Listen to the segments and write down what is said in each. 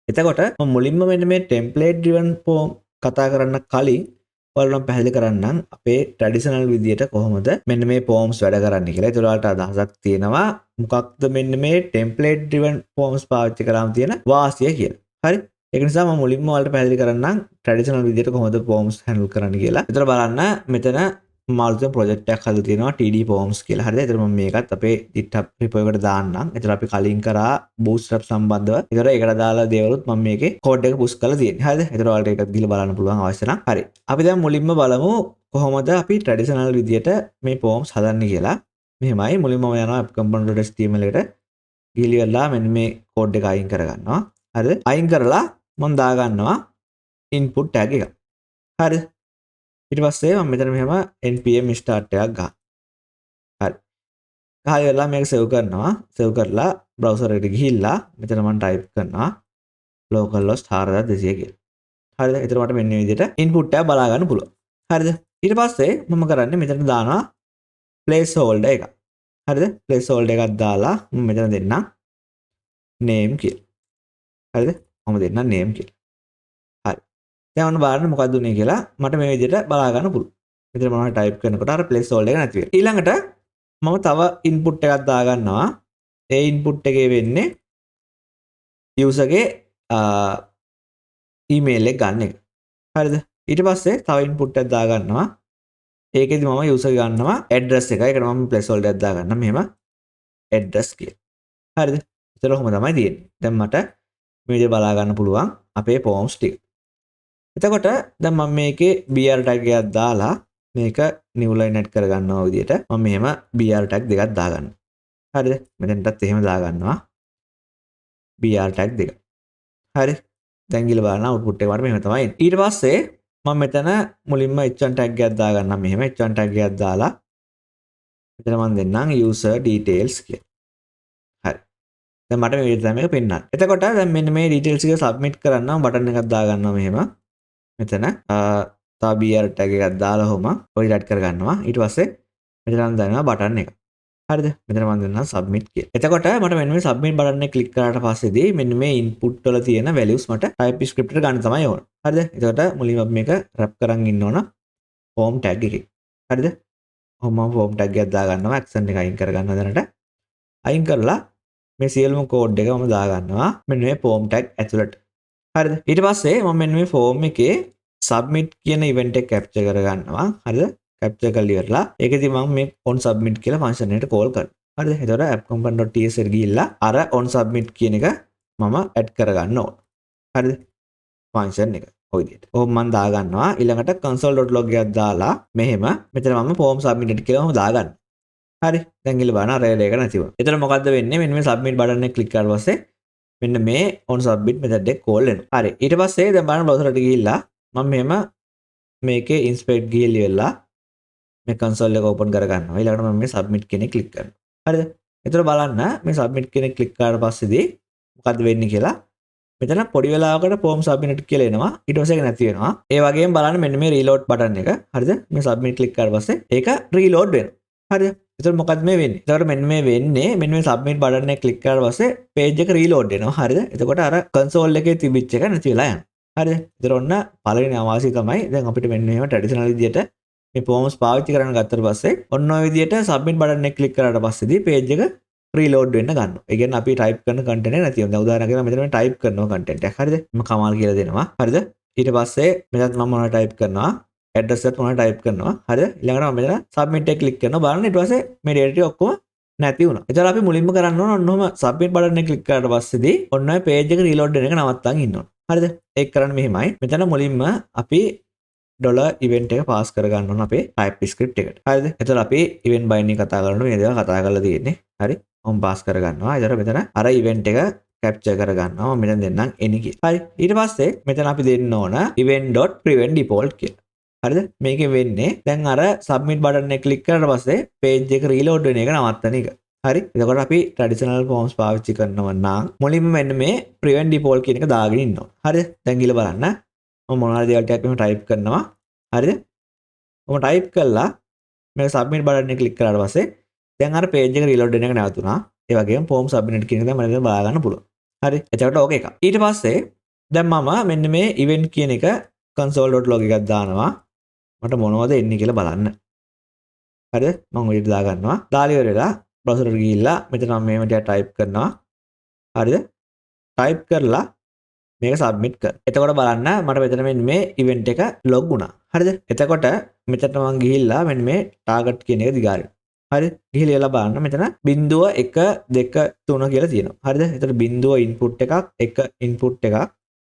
එතකොට මම මුලින්ම මෙන්න මේ ටෙම්ප්ලේට් ඩ්‍රිවන් ෆෝම් කතා කරන්න කලින් ඔයාලට මම පැහැදිලි කරන්නම් අපේ ට්‍රැඩිෂනල් විදියට කොහොමද මෙන්න මේ ෆෝම්ස් වැඩ කරන්නේ කියලා. ඒතර ඔයාලට අදහසක් තියෙනවා මොකක්ද මෙන්න මේ ටෙම්ප්ලේට් ඩ්‍රිවන් ෆෝම්ස් පාවිච්චි කරාම තියෙන වාසිය කියලා. හරි. ඒක නිසා මම මුලින්ම ඔයාලට පැහැදිලි කරන්නම් ට්‍රැඩිෂනල් විදියට කොහොමද ෆෝම්ස් හැන්ඩල් කරන්න කියලා. ඒතර බලන්න මෙතන මාල්තම් ප්‍රොජෙක්ට් එකක් හදලා තියෙනවා TD forms කියලා. හරිද? ඒතර මම මේකත් අපේ GitHub repo එකට දාන්නම්. ඒතර අපි කලින් කරා bootstrap සම්බන්ධව. ඒතර ඒකට දාලා දේවලුත් මම මේකේ කෝඩ් එක පුෂ් කරලා තියෙන්නේ. හරිද? ඒතර ඔයාලට ඒකත් ගිහලා බලන්න පුළුවන් අවශ්‍ය නම්. හරි. අපි දැන් මුලින්ම බලමු කොහොමද අපි ට්‍රැඩිෂනල් විදියට මේ forms හදන්නේ කියලා. මෙහෙමයි මුලින්ම මම යනවා app component.html එකට. ගිහලා මෙන්න මේ කෝඩ් එක අයින් කරගන්නවා. හරිද? අයින් කරලා මම දාගන්නවා input tag එක. හරිද? ඊට පස්සේ මම මෙතන මෙහෙම npm start එකක් ගහනවා. හරි. ගහලා ඉවරලා මේක සේව් කරනවා. සේව් කරලා browser එකට ගිහිල්ලා මෙතන මම type කරනවා localhost 4200 කියලා. හරිද? එතකොට මට මෙන්න මේ විදිහට input එක බලා ගන්න පුළුවන්. හරිද? ඊට පස්සේ මම කරන්නේ මෙතන දානවා placeholder එකක්. හරිද? placeholder එකක් දාලා මම මෙතන දෙන්නම් name කියලා. හරිද? මම දෙන්නම් name කියලා. දැන් ඔන්න බලන්න මොකක්ද උනේ කියලා මට මේ විදිහට බලා ගන්න පුළුවන්. මෙතන මම ටයිප් කරනකොට අර ප්ලේස් හෝල්ඩර් එක නැති වෙනවා. ඊළඟට මම තව ඉන්පුට් එකක් දා ගන්නවා. ඒ ඉන්පුට් එකේ වෙන්නේ යූසර්ගේ ඊමේල් එක ගන්න එක. හරිද? ඊට පස්සේ තව ඉන්පුට් එකක් දා ගන්නවා. ඒකෙදි මම යූසර් ගන්නවා ඇඩ්‍රස් එක. ඒකට මම ප්ලේස් හෝල්ඩර් එකක් දා ගන්නවා. මෙහෙම ඇඩ්‍රස් කියලා. හරිද? ඒතර කොහොම තමයි තියෙන්නේ. දැන් මට මේ විදිහට බලා ගන්න පුළුවන් අපේ forms ටික. එතකොට දැන් මම මේකේ br tag එකක් දාලා මේක new line add කරගන්නවා විදියට මම මෙහෙම br tag දෙකක් දාගන්නවා. හරිද? මෙතනටත් එහෙම දාගන්නවා. br tag දෙක. හරි. දැන් ගිහලා බලන්න output එක මට මෙහෙම තමයි එන්නේ. ඊට පස්සේ මම මෙතන මුලින්ම h1 tag එකක් දාගන්නම් මෙහෙම h1 tag එකක් දාලා මෙතන මම දෙන්නම් user details කියලා. හරි. දැන් මට මේ විදිහට තමයි මේක පෙන්නන්නේ. එතකොට දැන් මෙන්න මේ details එක submit කරන්නම් බටන් එකක් දාගන්නවා මෙහෙම. මෙතන තව br tag එකක් දාලා හොම ඔය ඩැට් කරගන්නවා. ඊට පස්සේ මෙතන දානවා බටන් එක. හරිද? මෙතන මම දෙනවා submit කියලා. එතකොට මට මෙන්න මේ submit බටන් එක ක්ලික් කරාට පස්සේදී මෙන්න මේ input වල තියෙන values මට TypeScript එකට ගන්න තමයි ඕන. හරිද? එතකොට මුලින්ම අපි මේක wrap කරන් ඉන්න ඕන form tag එකේ. හරිද? ඔහොම මම form tag එකක් දා ගන්නවා. action එක අයින් කරගන්නවා දැනට. අයින් කරලා මේ සියලුම කෝඩ් එක මම දා ගන්නවා මෙන්න මේ form tag ඇතුළට. හරිද? ඊට පස්සේ මම මෙන්න මේ form එකේ submit කියන event එක capture කරගන්නවා. හරිද? capture කරලා ඉවරලා ඒකෙදි මම මේ on submit කියලා function එකට call කරනවා. හරිද? එතකොට app component.ts එකට ගිහිල්ලා අර on submit කියන එක මම add කරගන්න ඕන. හරිද? function එක ඔය විදිහට. ඕක මම දා ගන්නවා. ඊළඟට console.log එකක් දාලා මෙහෙම මෙතන මම form submitted කියලා මම දාගන්නවා. හරි. දැන් ගිහලා බලන්න array එක නැතිව. එතන මොකද්ද වෙන්නේ? මෙන්න මේ submit button එක click කරලා පස්සේ මෙන්න මේ on submit method එක call වෙනවා. හරි. ඊට පස්සේ දැන් බලන්න browser එකට ගිහිල්ලා මම මෙහෙම මේකේ inspect ගිහිල්ලා මේ console එක open කරගන්නවා. ඊළඟට මම මේ submit කියන එක click කරනවා. හරිද? එතකොට බලන්න මේ submit කියන එක click කරාට පස්සේදී මොකද්ද වෙන්නේ කියලා මෙතන පොඩි වෙලාවකට form submit කියලා එනවා. ඊට පස්සේ ඒක නැති වෙනවා. ඒ වගේම බලන්න මෙන්න මේ reload button එක. හරිද? මේ submit click කරාට පස්සේ ඒක reload වෙනවා. හරිද? එතකොට මොකද්ද මේ වෙන්නේ? එතකොට මෙන්න මේ වෙන්නේ මෙන්න මේ submit button එක click කරාට පස්සේ page එක reload වෙනවා. හරිද? එතකොට අර console එකේ තිබිච්ච එක නැති වෙලා යනවා. හරිද? ඒතර ඔන්න පළවෙනි අවාසිය තමයි දැන් අපිට මෙන්න මේව ට්‍රැඩිෂනල් විදියට මේ forms පාවිච්චි කරන්න ගත්තට පස්සේ ඔන්න ඔය විදියට submit button එක click කරාට පස්සේදී page එක reload වෙන්න ගන්නවා. ඒ කියන්නේ අපි type කරන content එක නැති වෙනවා. දැන් උදාහරණයක් ගන්න මෙතන මම type කරනවා content එකක්. හරිද? මම කමාල් කියලා දෙනවා. හරිද? ඊට පස්සේ මෙතනත් මම මොනවද type කරනවා? address එකත් මොනවද type කරනවා. හරිද? ඊළඟට මම මෙතන submit එක click කරනවා. බලන්න ඊට පස්සේ මේ data ටික ඔක්කොම නැති වුණා. එතකොට අපි මුලින්ම කරන්න ඕන ඔන්නෝම submit button එක click කරාට පස්සේදී ඔන්න ඔය page එක reload වෙන එක නවත්තන් ඉන්න ඕන. හරිද? ඒක කරන්න මෙහෙමයි. මෙතන මුලින්ම අපි $event එක පාස් කරගන්න ඕන අපේ TypeScript එකට. හරිද? එතකොට අපි event binding කතා කරනකොට මේ දේවල් කතා කරලා තියෙන්නේ. හරි? මම පාස් කරගන්නවා. එතකොට මෙතන අර event එක capture කරගන්නවා. මම මෙතන දෙන්නම් any කියලා. හරි. ඊට පස්සේ මෙතන අපි දෙන්න ඕන event.prevent default කියලා. හරිද? මේකෙන් වෙන්නේ දැන් අර submit button එක click කරාට පස්සේ page එක reload වෙන එක නවත්තන එක. හරි. එතකොට අපි traditional forms පාවිච්චි කරනවා නම් මුලින්ම මෙන්න මේ prevent default කියන එක දාගෙන ඉන්න ඕන. හරිද? දැන් ගිහලා බලන්න. මම මොනවාරි දේවල් ටිකක් මෙහෙම type කරනවා. හරිද? මම type කළා මේක submit button එක click කරාට පස්සේ දැන් අර page එක reload වෙන එක නැවතුණා. ඒ වගේම form submit කියන එක දැන් මම බලා ගන්න පුළුවන්. හරි. එතකොට ඕක එක. ඊට පස්සේ දැන් මම මෙන්න මේ event කියන එක console.log එකක් දානවා. මට මොනවද එන්නේ කියලා බලන්න. හරිද? මම ඔය විදිහට දාගන්නවා. දාලා ඉවර වෙලා browser එකට ගිහිල්ලා මෙතන මම මේව ටික type කරනවා. හරිද? type කරලා මේක submit කර. එතකොට බලන්න මට මෙතන මෙන්න මේ event එක log වුණා. හරිද? එතකොට මෙතනට මම ගිහිල්ලා මෙන්න මේ target කියන එක දිගාරිනවා. හරි? ගිහිල්ලා බලන්න මෙතන 0 1 2 3 කියලා තියෙනවා. හරිද? එතකොට 0 input එකක් 1 input එකක්.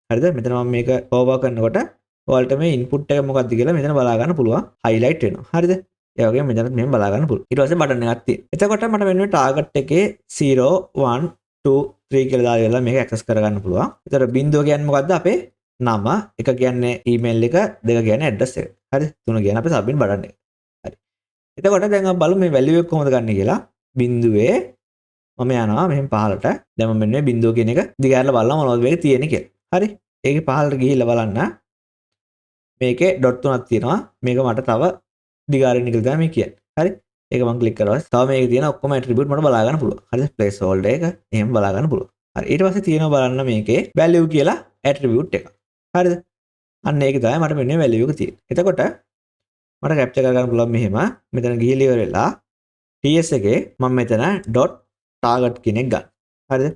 හරිද? මෙතන මම මේක over කරනකොට ඔයාලට මේ input එක මොකක්ද කියලා මෙතන බලා ගන්න පුළුවන්. highlight වෙනවා. හරිද? ඒ වගේම මෙතන මෙහෙම බලා ගන්න පුළුවන්. ඊට පස්සේ බටන් එකක් තියෙනවා. එතකොට මට මෙන්න මේ target එකේ 0 1 2 3 කියලා දාලා මේක access කරගන්න පුළුවන්. එතකොට 0 කියන්නේ මොකද්ද? අපේ නම, 1 කියන්නේ email එක, 2 කියන්නේ address එක. හරිද? 3 කියන්නේ අපේ submit බටන් එක. හරි. එතකොට දැන් අපි බලමු මේ value එක කොහොමද ගන්න කියලා. බිඳුවේ මම යනවා මෙහෙම පහළට. දැන් මම මෙන්න මේ බිඳුව කියන එක දිගහැරලා බලලා මොනවද මේක තියෙන්නේ කියලා. හරි. ඒකේ පහළට ගිහිල්ලා බලන්න. මේකේ ඩොට් තුනක් තියෙනවා. මේක මට තව දිගාරින්න කියලා තමයි මේ කියන්නේ. හරි. ඒක මම ක්ලික් කරලා තව මේකේ තියෙන ඔක්කොම ඇට්‍රිබියුට් මට බලා ගන්න පුළුවන්. හරිද? ප්ලේස් හෝල්ඩර් එක එහෙම බලා ගන්න පුළුවන්. හරි. ඊට පස්සේ තියෙනවා බලන්න මේකේ value කියලා ඇට්‍රිබියුට් එක. හරිද? අන්න ඒක තමයි මට මෙන්න value එක තියෙන්නේ. එතකොට මට කැප්චර් කරගන්න පුළුවන් මෙහෙම. මෙතන ගිහිල්ලා ඉවර වෙලා TS එකේ මම මෙතන .target කියන එක ගන්න. හරිද?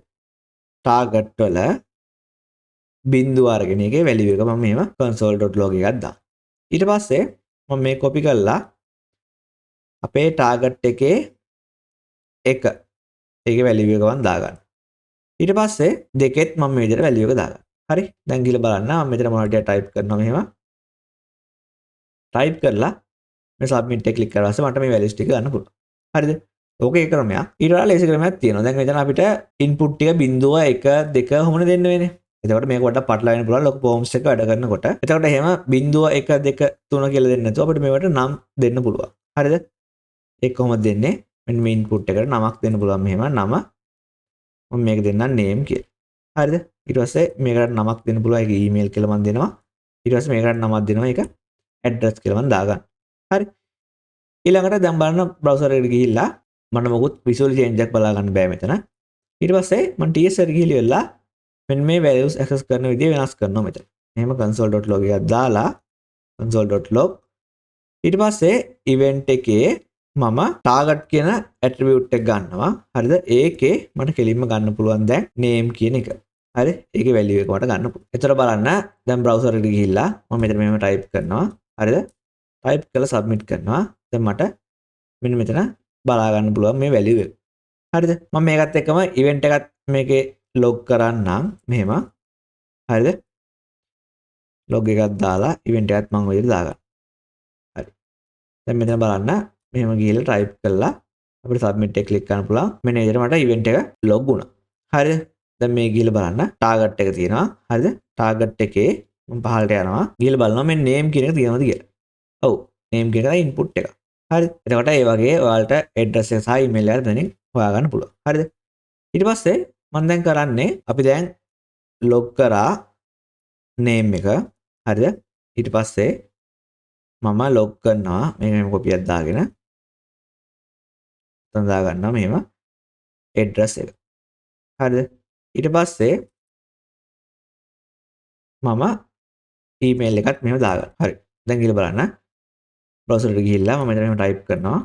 target වල බිඳුව අරගෙන ඒකේ value එක මම මෙහෙම console.log එකක් දාන්න. ඊට පස්සේ මම මේ copy කරලා අපේ target එකේ 1 ඒකේ value එක මම දාගන්න. ඊට පස්සේ දෙකෙත් මම මේ විදිහට value එක දාගන්න. හරි. දැන් ගිහලා බලන්න මම මෙතන මොනවද ටික type කරනවා මෙහෙම. type කරලා මේ submit එක click කරලා පස්සේ මට මේ values ටික ගන්න පුළුවන්. හරිද? ඕකේ ඒ ක්‍රමයක්. ඊට වඩා ලේසි ක්‍රමයක් තියෙනවා. දැන් මෙතන අපිට input ටික 0 1 2 කොහොමද දෙන්න වෙන්නේ? එතකොට මේක වඩා පටලවා වෙන්න පුළුවන් ලොකු forms එක වැඩ කරනකොට. එතකොට එහෙම 0 1 2 3 කියලා දෙන්න නැතුව අපිට මේවට නම් දෙන්න පුළුවන්. හරිද? ඒක කොහොමද දෙන්නේ? මෙන්න මේ input එකට නමක් දෙන්න පුළුවන් මෙහෙම නම මම මේක දෙන්නම් name කියලා. හරිද? ඊට පස්සේ මේකට නමක් දෙන්න පුළුවන් ඒක email කියලා මම දෙනවා. ඊට පස්සේ මේකට නමක් දෙනවා ඒක address කියලා මම දාගන්න. හරි. ඊළඟට දැන් බලන්න browser එකට ගිහිල්ලා මට මොකුත් visual change එකක් බලා ගන්න බෑ මෙතන. ඊට පස්සේ මම TS එකට ගිහිල්ලා මෙන්න මේ values access කරන විදිය වෙනස් කරනවා මෙතන. එහෙම console.log එකක් දාලා console.log ඊට පස්සේ event එකේ මම target කියන attribute එක ගන්නවා. හරිද? ඒකේ මට කෙලින්ම ගන්න පුළුවන් දැන් name කියන එක. හරි? ඒකේ value එක මට ගන්න පුළුවන්. එතකොට බලන්න දැන් browser එකට ගිහිල්ලා මම මෙතන මෙහෙම type කරනවා. හරිද? type කරලා submit කරනවා. දැන් මට මෙන්න මෙතන බලා ගන්න පුළුවන් මේ value එක. හරිද? මම මේකත් එක්කම event එකත් මේකේ log කරන්නම් මෙහෙම. හරිද? log එකක් දාලා event එකත් මම ඔය විදිහට දාගන්න. හරි. දැන් මෙතන බලන්න මෙහෙම ගිහලා type කරලා අපිට submit එක click කරන්න පුළුවන්. මෙන්න මේ විදිහට මට event එක log වුණා. හරිද? දැන් මේ ගිහලා බලන්න target එක තියෙනවා. හරිද? target එකේ මම පහළට යනවා. ගිහලා බලනවා මේ name කියන එක තියෙනවද කියලා. ඔව්. name කියන එක input එක. හරි. එතකොට ඒ වගේ ඔයාලට address එක සහ email එක දැනින් හොයාගන්න පුළුවන්. හරිද? ඊට පස්සේ මම දැන් කරන්නේ අපි දැන් log කරා name එක. හරිද? ඊට පස්සේ මම log කරනවා මේක මෙහෙම copy එකක් දාගෙන තන දා ගන්නවා මෙහෙම address එක. හරිද? ඊට පස්සේ මම email එකත් මෙහෙම දාගන්න. හරි. දැන් ගිහලා බලන්න. browser එකට ගිහිල්ලා මම මෙතන මෙහෙම type කරනවා.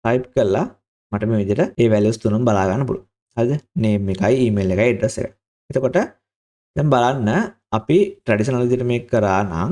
type කළා මට මේ විදිහට මේ values තුනම බලා ගන්න පුළුවන්. හරිද? name එකයි email එකයි address එකයි. එතකොට දැන් බලන්න අපි traditional විදිහට මේක කරා නම්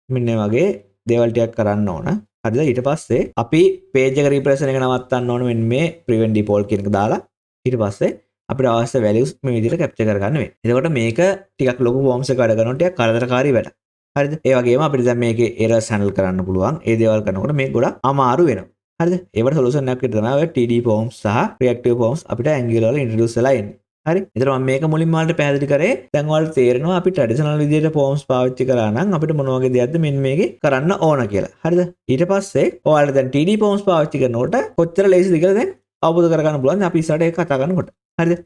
මෙන්න වගේ දේවල් ටිකක් කරන්න ඕන. හරිද? ඊට පස්සේ අපි page එක refresh එක නවත්තන්න ඕන මෙන්න මේ prevent default කියන එක දාලා ඊට පස්සේ අපිට අවශ්‍ය values මේ විදිහට capture කරගන්න වෙනවා. එතකොට මේක ටිකක් ලොකු forms එක වැඩ කරනකොට ටිකක් කරදරකාරී වැඩක්. හරිද? ඒ වගේම අපිට දැන් මේකේ errors handle කරන්න පුළුවන්. ඒ දේවල් කරනකොට මේක ගොඩක් අමාරු වෙනවා. හරිද? ඒවට solution එකක් විදිහට තමයි ඔය TD forms සහ reactive forms අපිට Angular වල introduce වෙලා එන්නේ. හරි. එතන මම මේක මුලින්ම ඔයාලට පැහැදිලි කරේ. දැන් ඔයාලට තේරෙනවා අපි traditional විදිහට forms පාවිච්චි කරා නම් අපිට මොන වගේ දෙයක්ද මෙන්න මේකේ කරන්න ඕන කියලා. හරිද? ඊට පස්සේ ඔයාලට දැන් TD forms පාවිච්චි කරනකොට කොච්චර ලේසිද කියලා දැන් අවබෝධ කරගන්න පුළුවන්. අපි ඉස්සරහට ඒක කතා කරනකොට. හරිද?